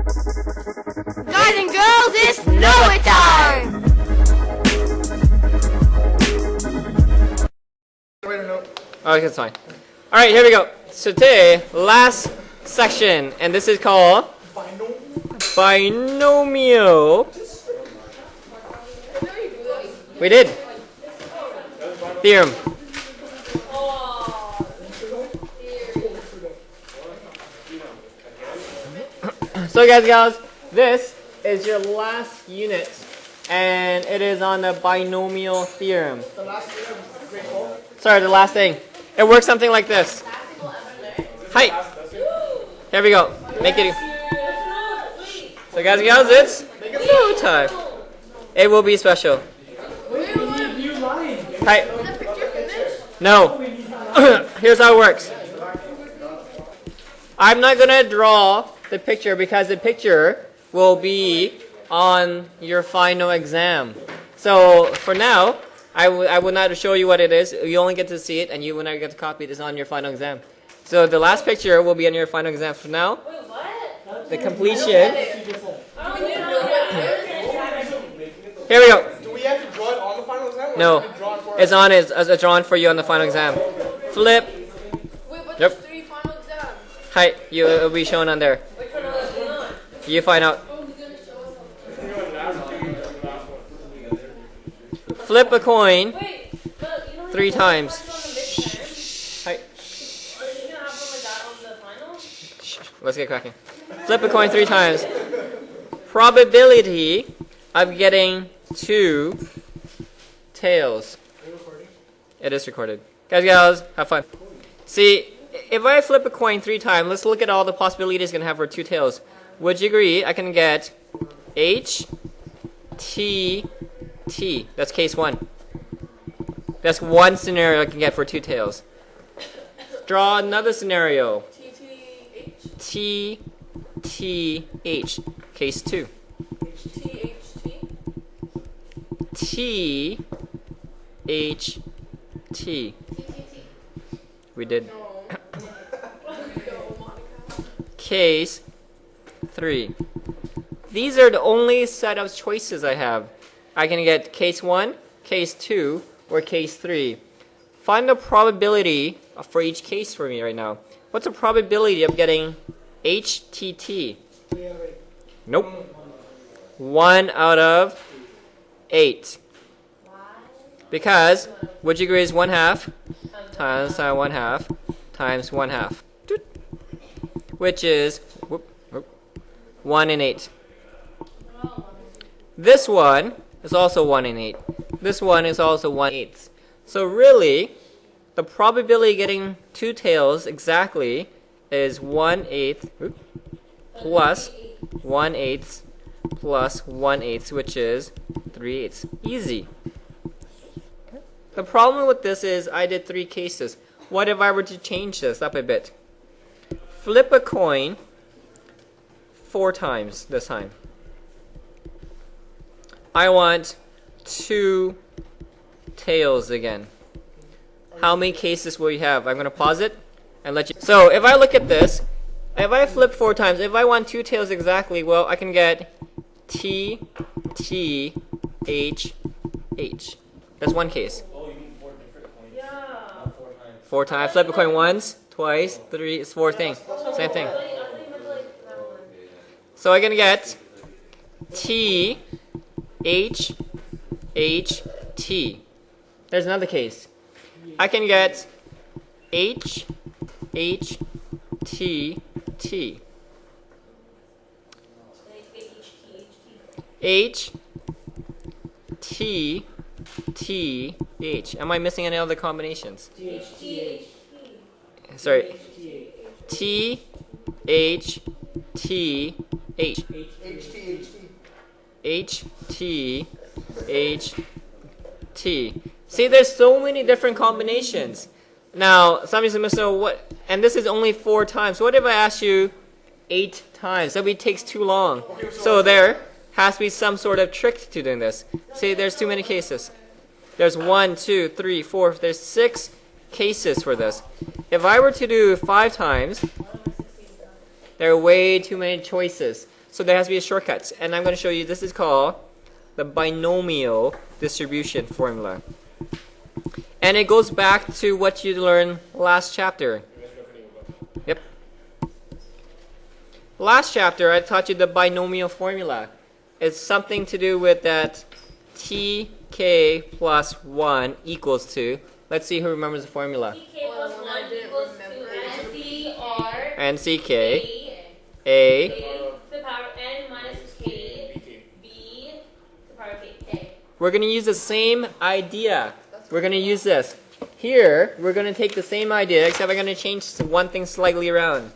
Guys and girls, it's Know It Time! Oh, that's fine. Alright, here we go. So today, last section, and this is called Binomial. We did. Theorem. So guys and gals, this is your last unit, and it is on the binomial theorem. Sorry, the last thing. It works something like this. Hi. Here we go. Make it. So guys and gals, it's no time. It will be special. Hi. No. Here's how it works. I'm not going to draw the picture because the picture will be on your final exam. So for now, I will not show you what it is. You only get to see it, and you will not get to copy this on your final exam. So the last picture will be on your final exam. For now, the completion. Here we go. Do we have to draw it on the final exam? Or No, it's on as drawn for you on the final exam. Flip. Wait, but Yep. there's 3 final exams. Hi, you will be shown on there. Which one are we on? You find out. Flip a coin 3 times. Hi. Let's get cracking. Flip a coin 3 times. Probability of getting 2 tails. It is recorded. Guys, gals, have fun. See, if I flip a coin 3 times, let's look at all the possibilities I can have for 2 tails. Would you agree I can get H, T, T? That's case 1. That's one scenario I can get for 2 tails. Draw another scenario. T, T, H. Case 2. T, H, T. We did. Case 3. These are the only set of choices I have. I can get case 1, case 2, or case 3. Find the probability for each case for me right now. What's the probability of getting HTT? Nope. 1 out of 8. Because, would you agree is 1/2 times 1/2 times 1/2, which is 1 in 8. This one is also 1 in 8. This one is also 1/8. So really, the probability of getting 2 tails exactly is 1/8 plus 1/8 plus 1/8, which is 3/8. Easy. The problem with this is I did 3 cases. What if I were to change this up a bit? Flip a coin 4 times this time. I want 2 tails again. How many cases will you have? I'm going to pause it and let you. So if I look at this, if I flip 4 times, if I want 2 tails exactly, well, I can get T, T, H, H. That's one case. 4 times. Flip a coin once, twice, 3. It's 4 things. Same thing. So I'm going to get T, H, H, T. There's another case. I can get H, H, T, T. H, T, T, H. Am I missing any other combinations? Sorry. T, H, T, H. H, T, H, T. See, there's so many different combinations. Now, some of you must know what, and this is only 4 times. So what if I ask you 8 times? That would take too long. So there has to be some sort of trick to doing this. See, there's too many cases. There's 1, 2, 3, 4. There's 6 cases for this. If I were to do 5 times, there are way too many choices. So there has to be a shortcut. And I'm going to show you, this is called the binomial distribution formula. And it goes back to what you learned last chapter. Yep. Last chapter, I taught you the binomial formula. It's something to do with that tk plus 1 equals to, let's see who remembers the formula. tk plus 1 equals to nck a a to the power n minus k b to the power k. We're going to use the same idea. We're going to use this. Here, we're going to take the same idea, except I'm going to change one thing slightly around.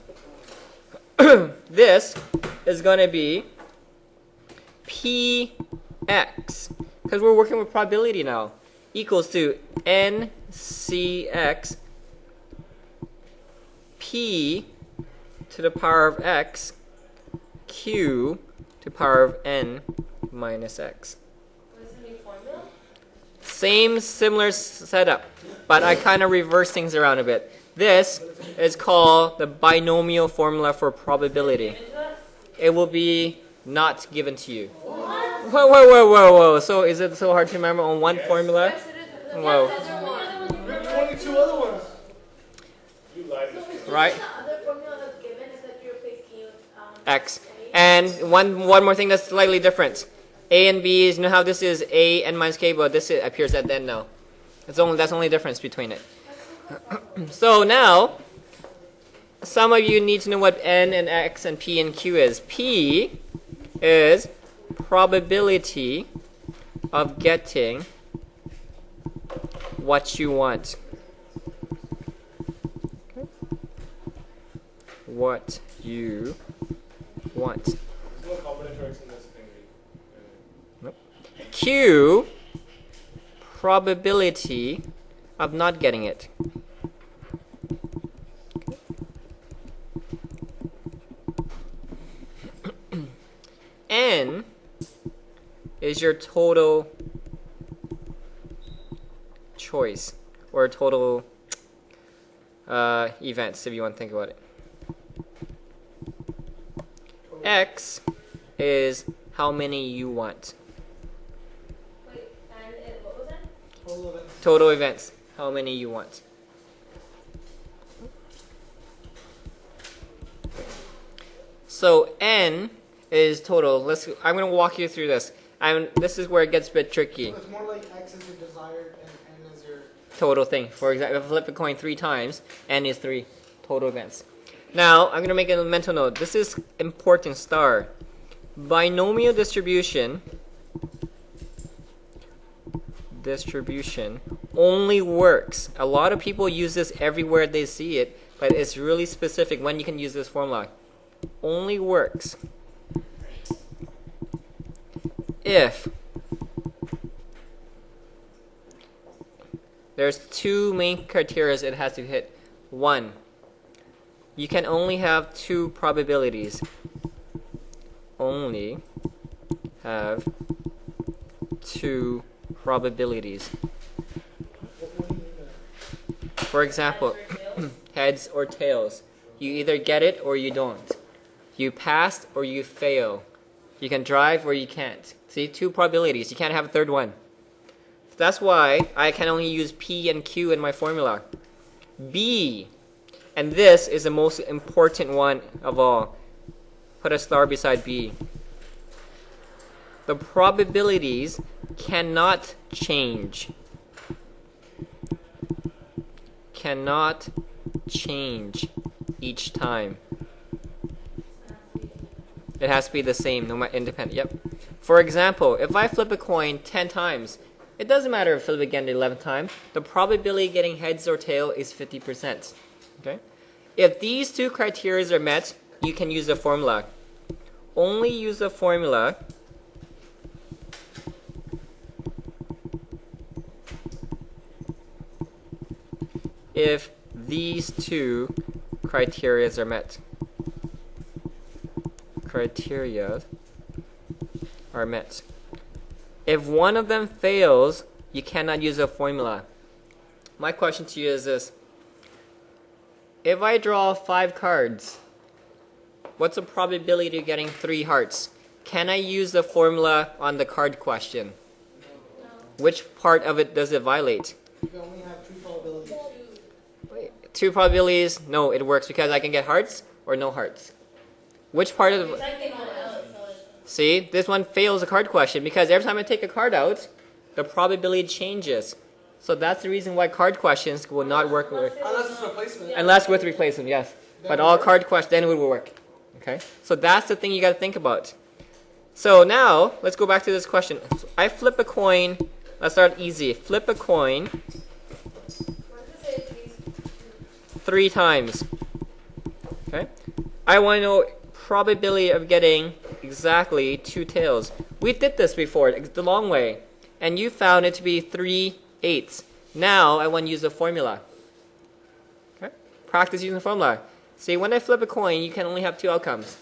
This is going to be px, because we're working with probability now, equals to ncx p to the power of x q to the power of n minus x. What's the new formula? Same, similar setup, but I kind of reverse things around a bit. This is called the binomial formula for probability. Given to us? It will be not given to you. Whoa. So is it so hard to remember on one formula? Whoa. We have 22 other ones. Right? The other formula that's given is that you're picking X. And one more thing that's slightly different. A and B is, you know how this is A n minus k, but this appears at the end now. That's the only difference between it. So now, some of you need to know what n and x and p and q is. P is probability of getting what you want. What you want. There's no combinatorics in this thing. Nope. Q, probability of not getting it. N is your total choice, or total events, if you want to think about it. X is how many you want. Wait, and what was that? Total events, how many you want. So N is total. I'm going to walk you through this. This is where it gets a bit tricky. So it's more like X is your desired and N is your... Total thing. For example, if I flip a coin 3 times, N is 3 total events. Now, I'm going to make a mental note. This is important star. Binomial distribution only works. A lot of people use this everywhere they see it, but it's really specific when you can use this formula. Only works if there's 2 main criteria it has to hit. 1, you can only have 2 probabilities. Only have 2 probabilities. For example, heads or tails. You either get it or you don't. You pass or you fail. You can drive or you can't. See, 2 probabilities. You can't have a third one. That's why I can only use P and Q in my formula. B, and this is the most important one of all. Put a star beside B. The probabilities cannot change. Cannot change each time. It has to be the same, no matter independent. Yep. For example, if I flip a coin 10 times, it doesn't matter if I flip it again the 11th time. The probability of getting heads or tail is 50%. Okay. If these 2 criteria are met, you can use the formula. Only use the formula if these 2 criteria are met. Criteria are met. If one of them fails, you cannot use a formula. My question to you is this. If I draw 5 cards, What's the probability of getting 3 hearts? Can I use the formula on the card question? Which part of it does it violate? You can only have 2 probabilities. Wait, 2 probabilities? No, it works because I can get hearts or no hearts. Which part of the... Second one. See, this one fails the card question because every time I take a card out, the probability changes. So that's the reason why card questions will not work with... Unless it's replacement. Unless with replacement, yes. But all card questions, then it would work. Okay? So that's the thing you got to think about. So now, let's go back to this question. I flip a coin. Let's start easy. Flip a coin 3 times. Okay? I want to know probability of getting exactly 2 tails. We did this before, the long way. And you found it to be 3/8. Now I want to use the formula. Okay? Practice using the formula. See, when I flip a coin, you can only have 2 outcomes.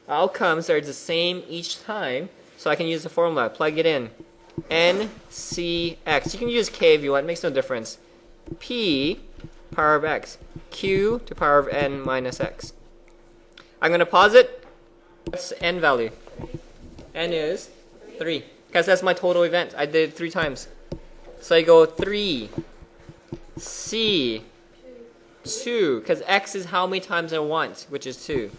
Outcomes are the same each time, so I can use the formula. Plug it in. NCX. You can use K if you want, it makes no difference. P power of X. Q to power of N minus X. I'm going to pause it. What's the N value? N is 3. Because that's my total event. I did it 3 times. So I go 3. C. 2. Because X is how many times I want, which is 2.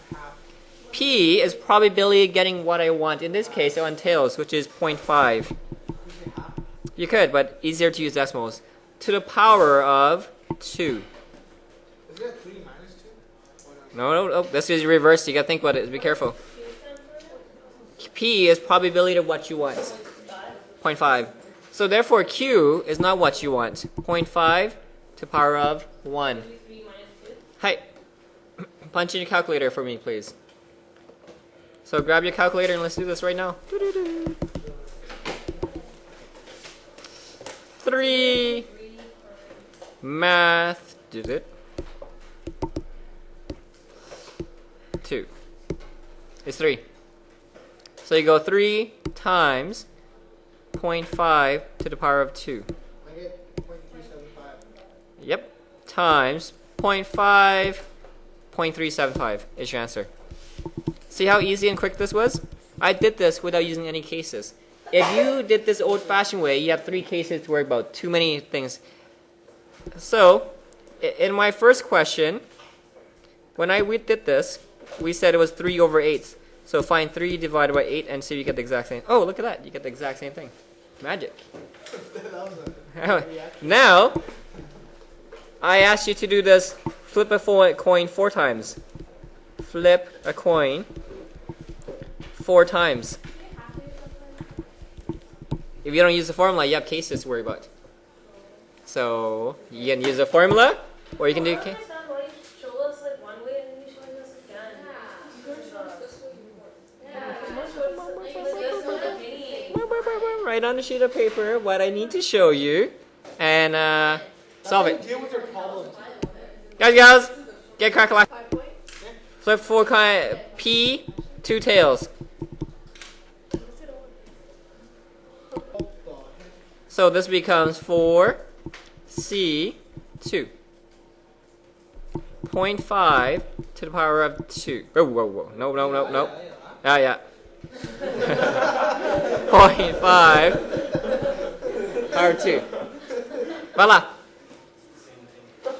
P is probability of getting what I want. In this case, I want tails, which is 0.5. You could, but easier to use decimals. To the power of 2. Is it 3 minus 2? No, this is reversed. You gotta think about it. Be careful. P is probability of what you want. 0.5. So therefore, Q is not what you want. 0.5 to power of 1. Hi. Punch in your calculator for me, please. So grab your calculator and let's do this right now. 3. Math. Did it? 2. It's 3. So you go 3 times 0.5 to the power of 2. I get 0.375. Yep. Times 0.5, 0.375 is your answer. See how easy and quick this was? I did this without using any cases. If you did this old-fashioned way, you have 3 cases to worry about. Too many things. So, in my first question, when we did this, we said it was 3/8. So find 3 divided by 8 and see if you get the exact same. Oh, look at that. You get the exact same thing. Magic. Now, I asked you to do this. Flip a coin 4 times. Flip a coin 4 times. If you don't use the formula, you have cases to worry about. So, you can use the formula, or you can do... Write on a sheet of paper what I need to show you, and solve it. Deal with your problems. Guys, get crackle. Flip 4 coin. P, 2 tails. So this becomes 4, C, 2. 0.5 to the power of 2. Whoa. No. Yeah. 0.5 power 2. Voila.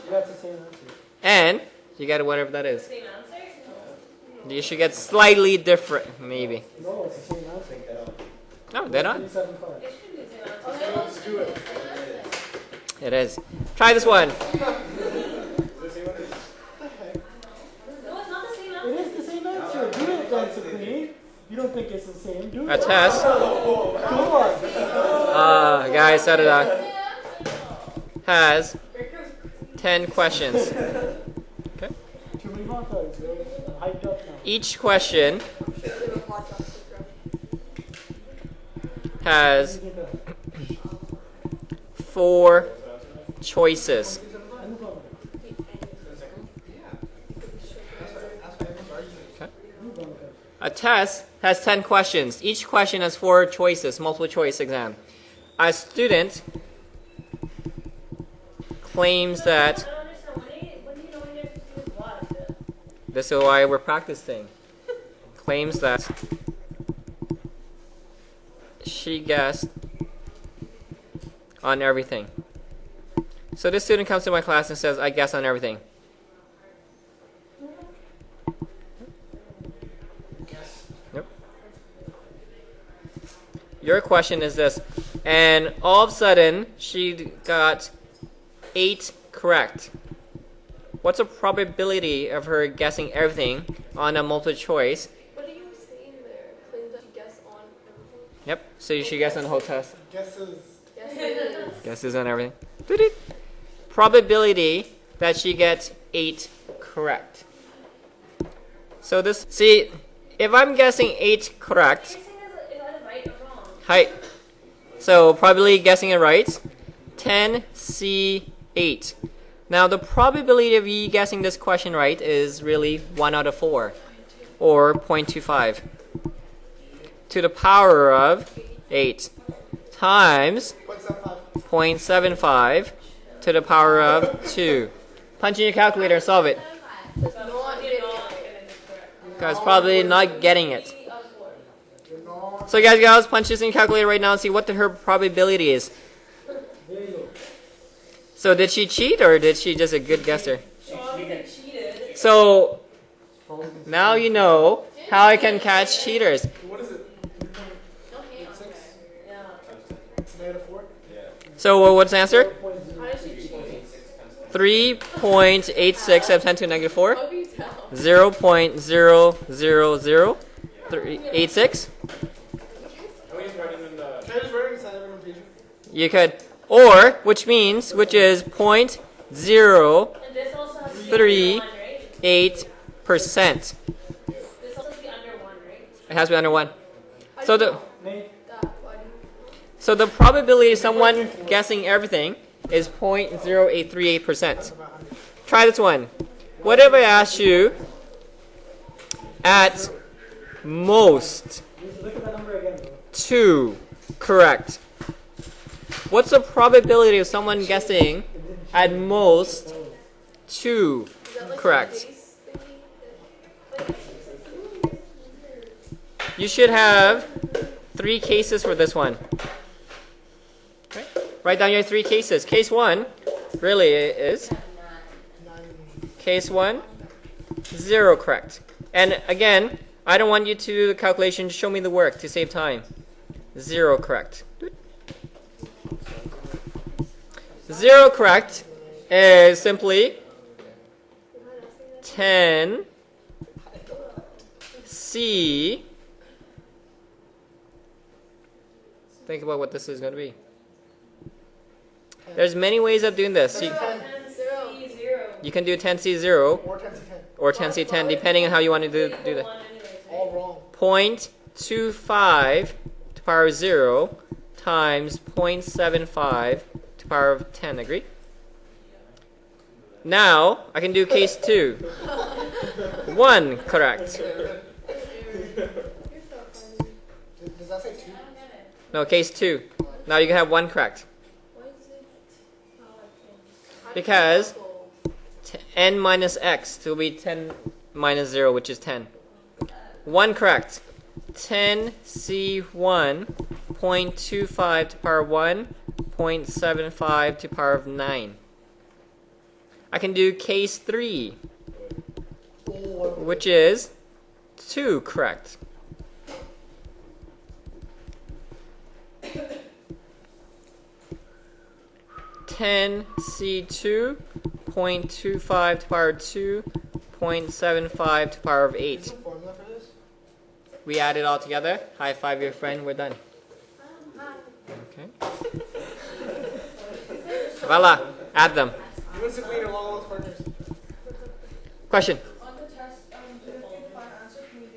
That's the same answer. And you get whatever that is. You should get slightly different, maybe. No, it's the same answer. No, they're not. 375. It is. Try this one. It is the same answer. Do it, Dancer Queen. You don't think it's the same, do A it? test. Go on. Guys, has 10 questions. Okay. Too many hot dogs. I'm hyped up now. Each question has 4 choices. Okay. A test has 10 questions. Each question has 4 choices, multiple choice exam. A student claims that This is why we're practicing. Claims that she guessed on everything. So this student comes to my class and says, I guess on everything. Yep. Your question is this. And all of a sudden, she got 8 correct. What's the probability of her guessing everything on a multiple choice? What are you saying there? Claims that you guess on everything? Yep. So you should guess on the whole test. Guesses. Yes, it is. Guesses on everything. Doot-doot. Probability that she gets 8 correct. So this, see, if I'm guessing 8 correct, Guessing is either right or wrong. hi. So probability guessing it right, 10C8. Now the probability of you guessing this question right is really 1 out of 4, or 0.25, to the power of 8 times 0.75 to the power of 2. Punch in your calculator and solve it. Not getting it. Guys, probably not getting it. So guys, punch this in your calculator right now and see what her probability is. There you go. So did she cheat or did she just a good guesser? Cheated. So now you know how I can catch cheaters. What is it? Okay. 6? Yeah. -4? So what's the answer? How does she cheat? 3.86 times 10 to the negative 4. How do you tell? 0.000386. Can we just write it in the... Can I just write it inside of an page? You could. Or, which is 0.038%. And this also has to be under 1, right? This also has to be under 1, right? It has to be under 1. So the Nate, Why do you? so the probability of someone guessing everything is 0.0838%. Try this one. What if I asked you at most look at that number again, bro. 2 correct? What's the probability of someone guessing at most 2 Is that like correct? a base thingy? You should have 3 cases for this one. Okay. Write down your 3 cases. Case 1 really is case 1, 0 correct. And again, I don't want you to do the calculation. Show me the work to save time. 0 correct. 0 correct is simply 10 C. Think about what this is going to be. There's many ways of doing this. Zero. You can do 10C0 Or 10 to 10. or 10C10 depending on how you want to do that. All wrong. 0.25 to the power of 0 times 0.75 to the power of 10. Agree? Now, I can do case 2. 1 correct. Does that say 2? No, case 2. Now you can have 1 correct. Why is it? Because n minus x will be 10 minus 0, which is 10. 1 correct. 10C1, 0.25 to the power of 1, 0.75 to the power of 9. I can do case 3, which is 2 correct. C2, 0.25 to the power of 2, 0.75 to the power of 8. Formula for this? We add it all together. High five your friend. We're done. Okay. Voila. Add them. You want to clean along all those partners? Question. On the test, do you have to find answer? Can you do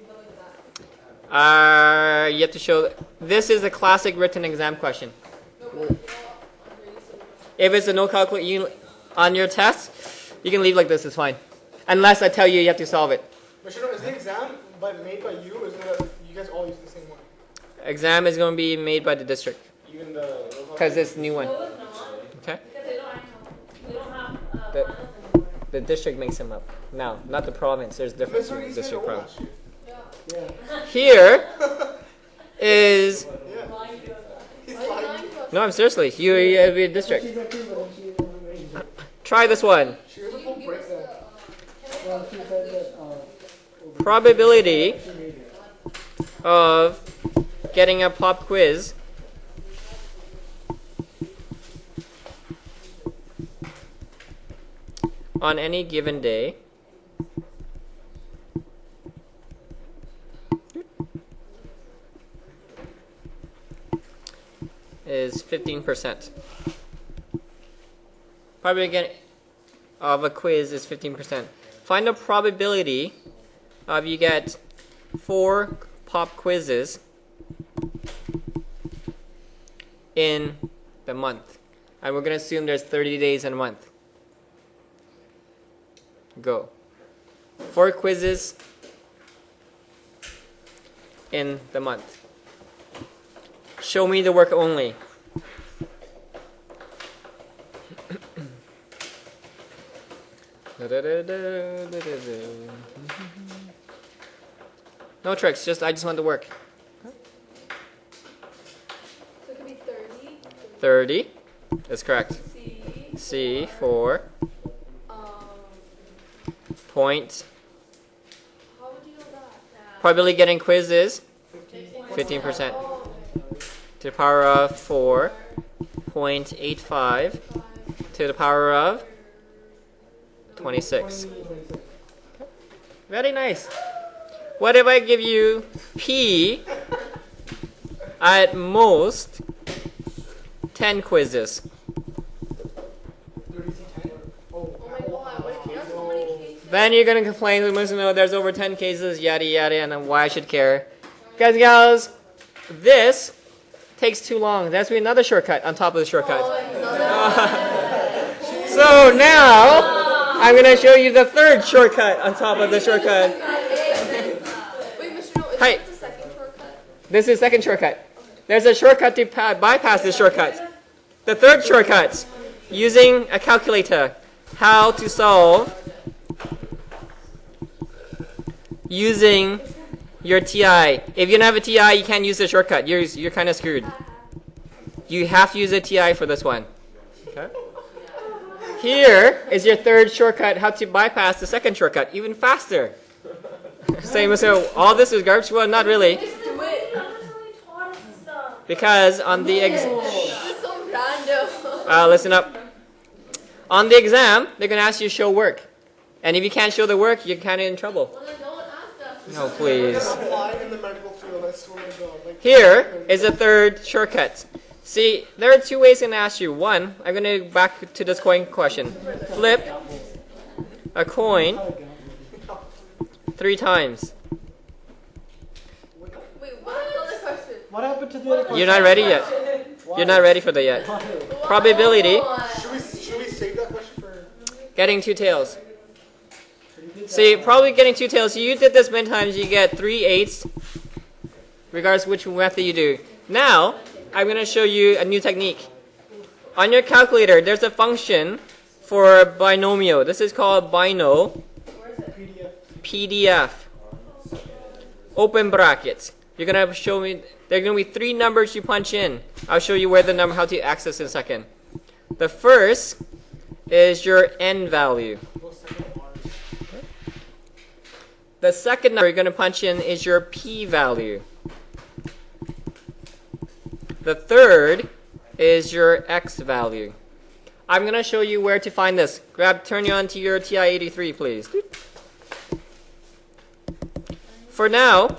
that? You have to show. This is a classic written exam question. If it's a no calculate on your test, you can leave like this. It's fine, unless I tell you you have to solve it. But you know, is the exam made by you, or is it you guys all use the same one? Exam is going to be made by the district Even the... because it's a new one. No, it's not. Okay. Because they don't have The district makes them up. No, not the province. There's a difference between district and province. Yeah. Here is He's lying. no. I'm seriously. You have a district. She's okay, but then she doesn't range it. Try this one. She has a full breakdown. Well, she said that, Probability she made it. of getting a pop quiz on any given day is 15%. Probability of a quiz is 15%. Find the probability of you get 4 pop quizzes in the month. And we're going to assume there's 30 days in a month. Go. 4 quizzes in the month. Show me the work only. No tricks, I just want the work. So it could be 30. 30. That's correct. C. C, 4. Point. How would you know that? Probability of getting quiz is 15%. Oh, To the power of 4.85 to the power of 26. Very nice. What if I give you P at most 10 quizzes? 30 to 10. oh my god, wait, that's so many cases. Then you're going to complain to the no, there's over 10 cases, yada yada, and why I should care. Guys and gals, this takes too long. That's be another shortcut on top of the shortcut. So now, I'm going to show you the third shortcut on top of the shortcut. Wait, Mr. No, is Hey. this the second shortcut? This is the second shortcut. There's a shortcut to bypass this shortcut. The third shortcut, using a calculator. How to solve using your TI. If you don't have a TI, you can't use the shortcut. You're kind of screwed. You have to use a TI for this one. Okay. Here is your third shortcut, how to bypass the second shortcut, even faster. Same as so all this is garbage? Well, not really. Just do it. Because on the This is so random. listen up. On the exam, they're going to ask you to show work. And if you can't show the work, you're kind of in trouble. Well, then don't ask us. No, please. Applying in the medical field, I swear to God. Like, Here is a third shortcut. See, there are 2 ways I'm going to ask you. One, I'm going to back to this coin question. Flip a coin 3 times. Wait, what's the other question? What happened to the other question? You're not ready yet. You're not ready for that yet. Probability should we save that question for? getting 2 tails. See, probably getting 2 tails. You did this many times, you get 3 eighths, regardless of which method you do. Now, I'm going to show you a new technique. On your calculator, there's a function for binomial. This is called bino PDF. Open brackets. You're going to show me, there are going to be 3 numbers you punch in. I'll show you where the number, how to access in a second. The first is your n value. The second number you're going to punch in is your p value. The third is your x value. I'm going to show you where to find this. Turn you on to your TI-83, please. For now,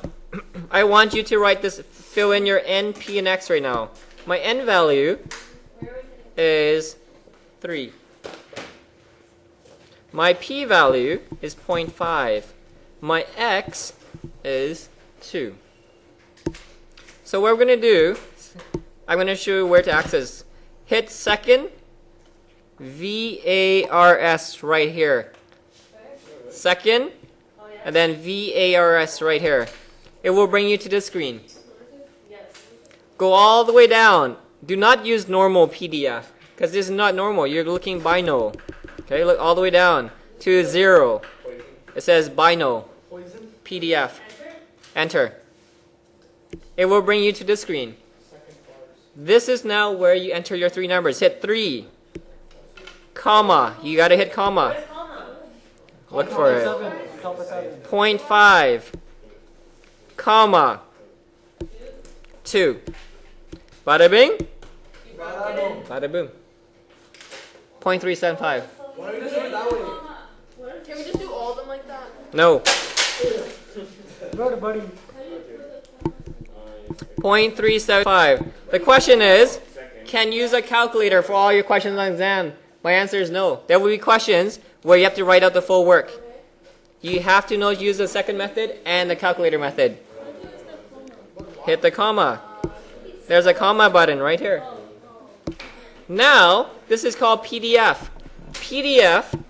I want you to write this, fill in your n, p, and x right now. My n value is 3. My p value is 0.5. My x is 2. So what we're going to do, I'm going to show you where to access. Hit second VARS right here. Second, and then VARS right here. It will bring you to the screen. Go all the way down. Do not use normal PDF, because this is not normal. You're looking bino. Okay, look all the way down to 0. It says Bino, Poison. PDF. Enter. It will bring you to this screen. Second bars. This is now where you enter your 3 numbers. Hit 3, comma. You got to hit comma. Where's comma? Look for it. 7. 0.5, comma, 2. Bada bing, bada boom. 0.375. Why don't we just do it that way? Can we just do all of them like that? No. Right, buddy. 0.375. The question is, can you use a calculator for all your questions on exam? My answer is no. There will be questions where you have to write out the full work. You have to know to use the second method and the calculator method. Hit the comma. There's a comma button right here. Now, this is called PDF. PDF.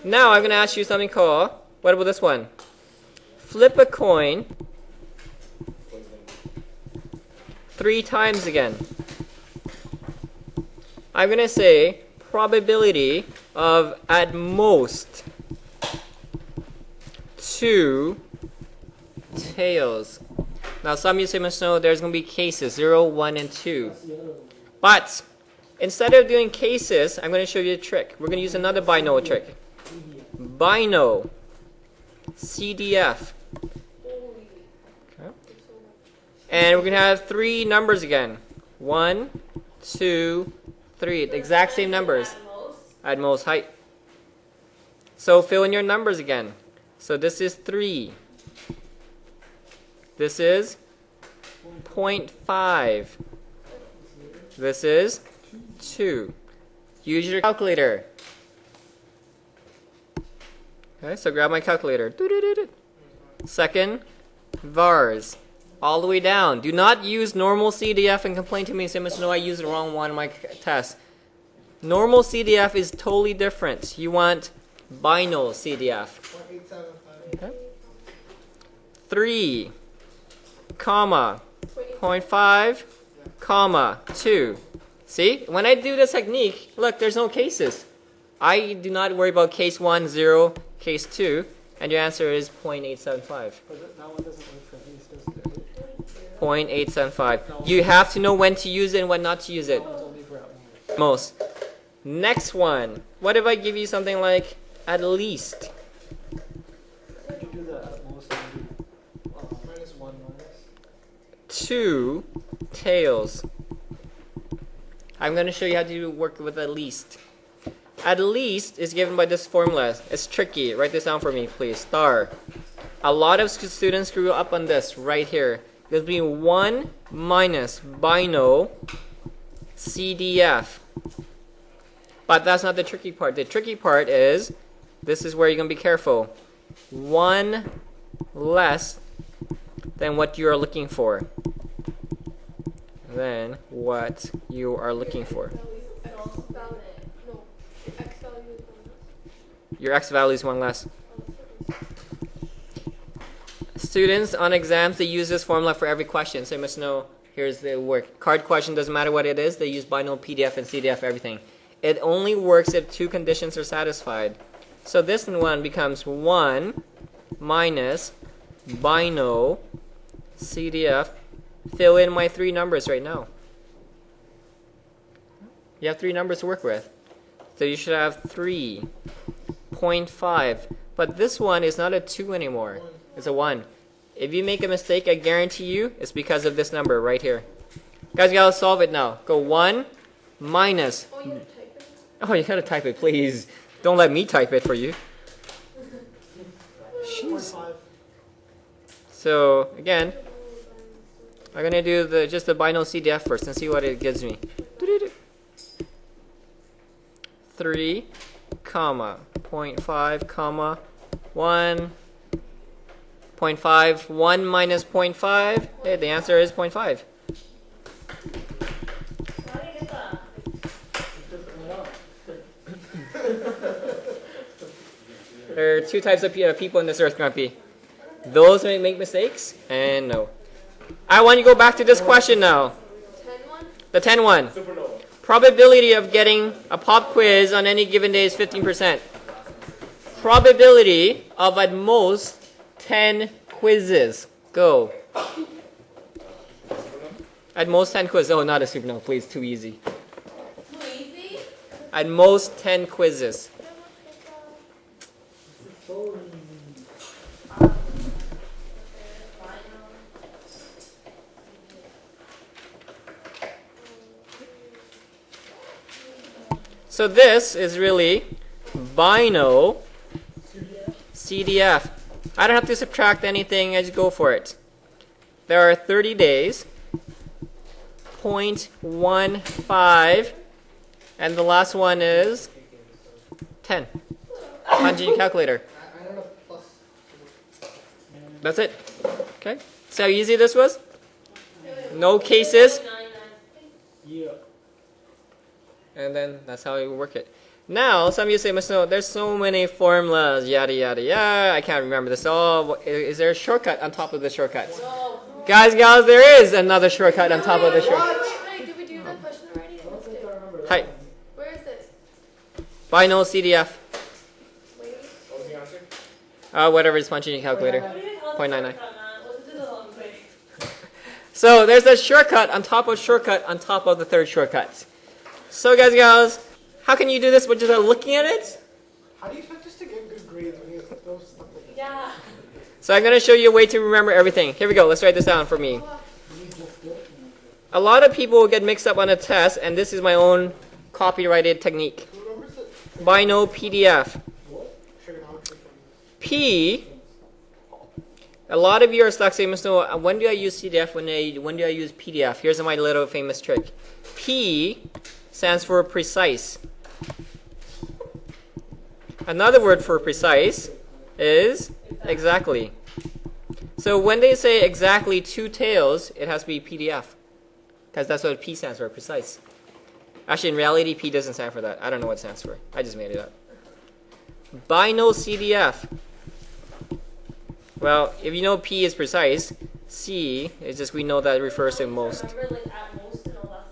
Now I'm going to ask you something called, what about this one? Flip a coin 3 times again. I'm going to say probability of at most 2 tails. Now some of you say must know there's going to be cases 0, 1, and 2. But instead of doing cases, I'm going to show you a trick. We're going to use another Bino trick. Bino CDF. Okay. And we're going to have 3 numbers again. 1, 2, 3. The exact same numbers. At most height. So fill in your numbers again. So this is 3. This is 0.5. This is 2. Use your calculator. Okay, so grab my calculator. Second, vars. All the way down. Do not use normal CDF and complain to me and say, Mr. No, I used the wrong one in my test. Normal CDF is totally different. You want Bino CDF. 0.875. Okay. 3, comma, 0.5, comma, 2. See, when I do this technique, look, there's no cases. I do not worry about case 1, 0, case 2, and your answer is 0.875. But that one doesn't work for these, does it? 0.875. You have to know when to use it and when not to use it. It's only for at Most. Next one. What if I give you something like at least? Could you do the at most and do minus 1 minus? 2 tails. I'm going to show you how to work with at least. At least is given by this formula. It's tricky. Write this down for me, please. Star. A lot of students screw up on this right here. There's being 1 minus Bino CDF. But that's not the tricky part. The tricky part is, this is where you're going to be careful. 1 less than what you are looking for. Than what you are looking for. Your x value is 1 less. Students on exams, they use this formula for every question. So you must know, here's the work. Card question, doesn't matter what it is. They use Bino, PDF, and CDF, everything. It only works if 2 conditions are satisfied. So this one becomes 1 minus Bino CDF. Fill in my 3 numbers right now. You have 3 numbers to work with. So you should have 3.5. But this one is not a 2 anymore. It's a 1. If you make a mistake, I guarantee you, it's because of this number right here. Guys, you gotta solve it now. Go 1 minus. Oh, you have to type it? Oh, you gotta type it, please. Don't let me type it for you. Jeez. So, again, I'm gonna do just the Bino CDF first and see what it gives me. 3, comma, 0.5, comma, 1, 0.5, 1 minus 0.5. Hey, the answer is 0.5. How do you get that? There are 2 types of people in this earth, Grumpy. Those who make mistakes, and no. I want you to go back to this question now. 10-1? The 10-1. Probability of getting a pop quiz on any given day is 15%. probability of at most 10 quizzes. Go. At most 10 quizzes. Oh, not a super no, please. Too easy. Too easy? At most 10 quizzes. So So this is really Bino CDF. I don't have to subtract anything, I just go for it. There are 30 days, 0.15, and the last one is 10. Punch in your calculator. I don't know, plus. That's it. Okay. See how easy this was? No cases. yeah. And then that's how you work it. Now, some of you say, "Mr. there's so many formulas, yada, yada, yada. I can't remember this all. Is there a shortcut on top of the shortcuts?" No. Guys, gals, there is another shortcut on top of the shortcut. Wait, did we do that question already? I don't think I remember that. Hi. Where is this? Bino CDF. Wait. What was the answer? Whatever is punching your calculator. What do you call 0.99. it? What's the long way? So there's a shortcut on top of shortcut on top of the third shortcut. So guys, gals, how can you do this without looking at it? How do you expect us to get good grades when you throw stuff like that? Yeah. So I'm going to show you a way to remember everything. Here we go. Let's write this down for me. A lot of people will get mixed up on a test, and this is my own copyrighted technique. Who remembers it? Bino PDF. Trigonometry. P. A lot of you are stuck saying, "Mr. when do I use CDF? When do I use PDF?" Here's my little famous trick. P stands for precise. Another word for precise is exactly. So when they say exactly 2 tails, it has to be PDF. Because that's what P stands for, precise. Actually, in reality, P doesn't stand for that. I don't know what it stands for. I just made it up. Bino CDF. Well, if you know P is precise, C is just we know that refers to most. Remember, like, at most and all that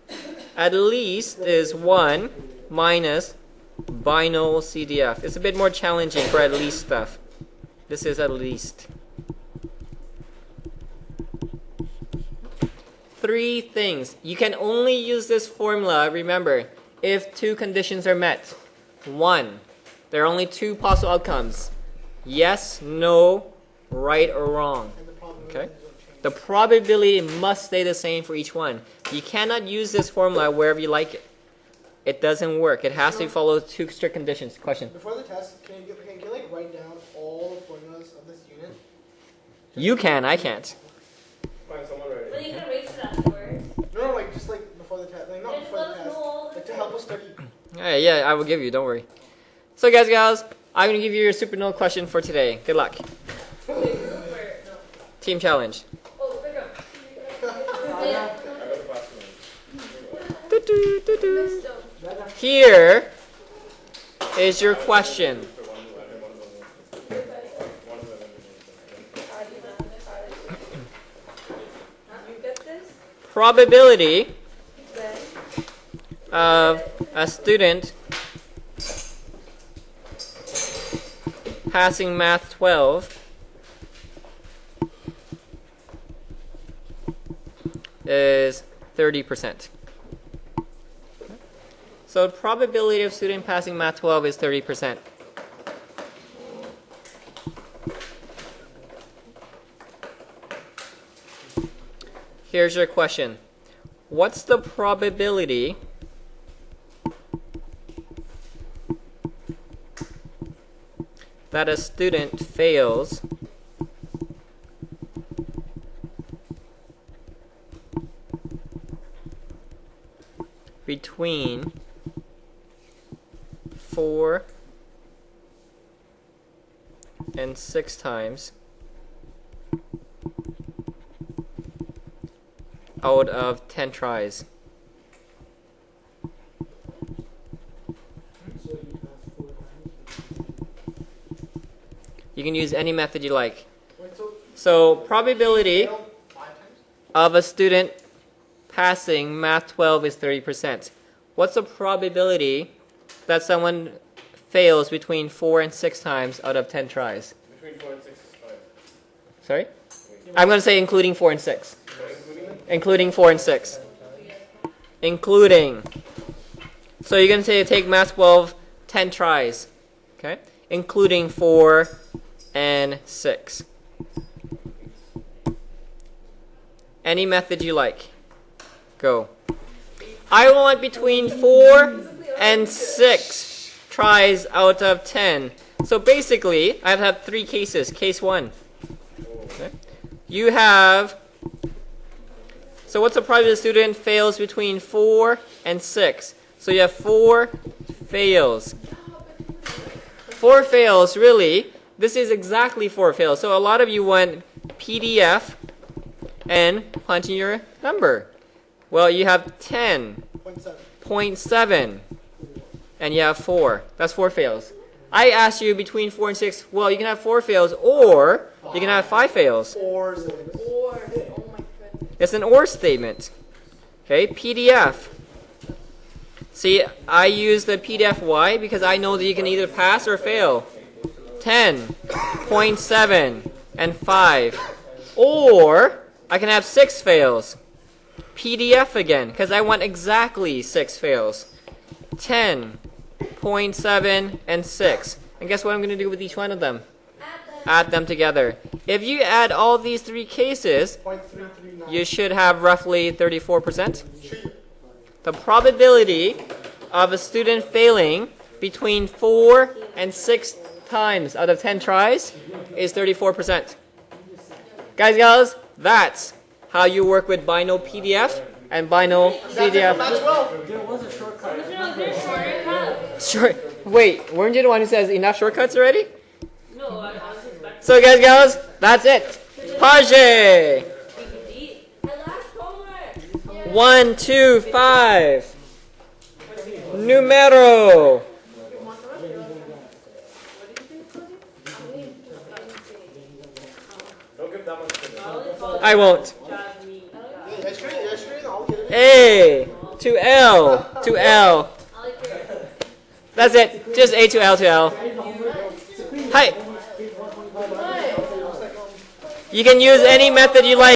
stuff? At least is 1 minus Bino CDF. It's a bit more challenging for at least stuff. This is at least. 3 things. You can only use this formula, remember, if 2 conditions are met. 1, there are only 2 possible outcomes. Yes, no, right or wrong. And the problem Okay. is don't change. The probability must stay the same for each one. You cannot use this formula wherever you like it. It doesn't work. It has to follow 2 strict conditions. Question. Before the test, can you like write down all the formulas of this unit? You can, I can't. Find someone write But you can erase it afterwards. No, like just like before the test, like not Just before let the us test, know all the like to help us study. Yeah, I will give you. Don't worry. So, guys, gals, I'm going to give you your super note question for today. Good luck. Where? No. Team challenge. Oh, there you go. Missed them. Here is your question. You get this? Probability Then of a student passing Math 12 is 30%. So probability of student passing Math 12 is 30%. Here's your question. What's the probability that a student fails between 4 and 6 times out of 10 tries? So you pass 4 times. You can use any method you like. Wait, So probability failed 5 times? of a student passing Math 12 is 30%. What's the probability that someone fails between 4 and 6 times out of 10 tries? Between 4 and 6 is 5. Sorry? I'm going to say including 4 and 6. Including 4 and 6. Including. So you're going to say take Math 12 10 tries. Okay? Including 4 and 6. Any method you like. Go. I want between 4 and 6 tries out of 10. So basically, I have 3 cases. Case 1. Okay. You have, so what's the probability the student fails between 4 and 6? So you have 4 fails. 4 fails, really, this is exactly 4 fails. So a lot of you want PDF and punch in your number. Well, you have 10.7 and you have 4. That's 4 fails. I asked you between 4 and 6, well, you can have 4 fails or you can have 5 fails. Or. Oh my goodness. It's an or statement. Okay, PDF. See, I use the PDF. Why? Because I know that you can either pass or fail. 10.7 and 5. Or I can have 6 fails. PDF again, because I want exactly 6 fails. 10.7 and 6. And guess what I'm going to do with each one of them? Add them together. If you add all these 3 cases, you should have roughly 34%. The probability of a student failing between 4 and 6 times out of 10 tries is 34%. Guys, gals, that's how you work with Binomial PDF and Binomial CDF. There was a shortcut. Sure. Wait, weren't you the one who says enough shortcuts already? No, I was expecting. So guys, gals, that's it. Page. 1, 2, 5. Numero. Don't give that much credit. I won't. Yesterday, I'll get it. A to L to L. That's it. Just A to L to L. Hi. You can use any method you like.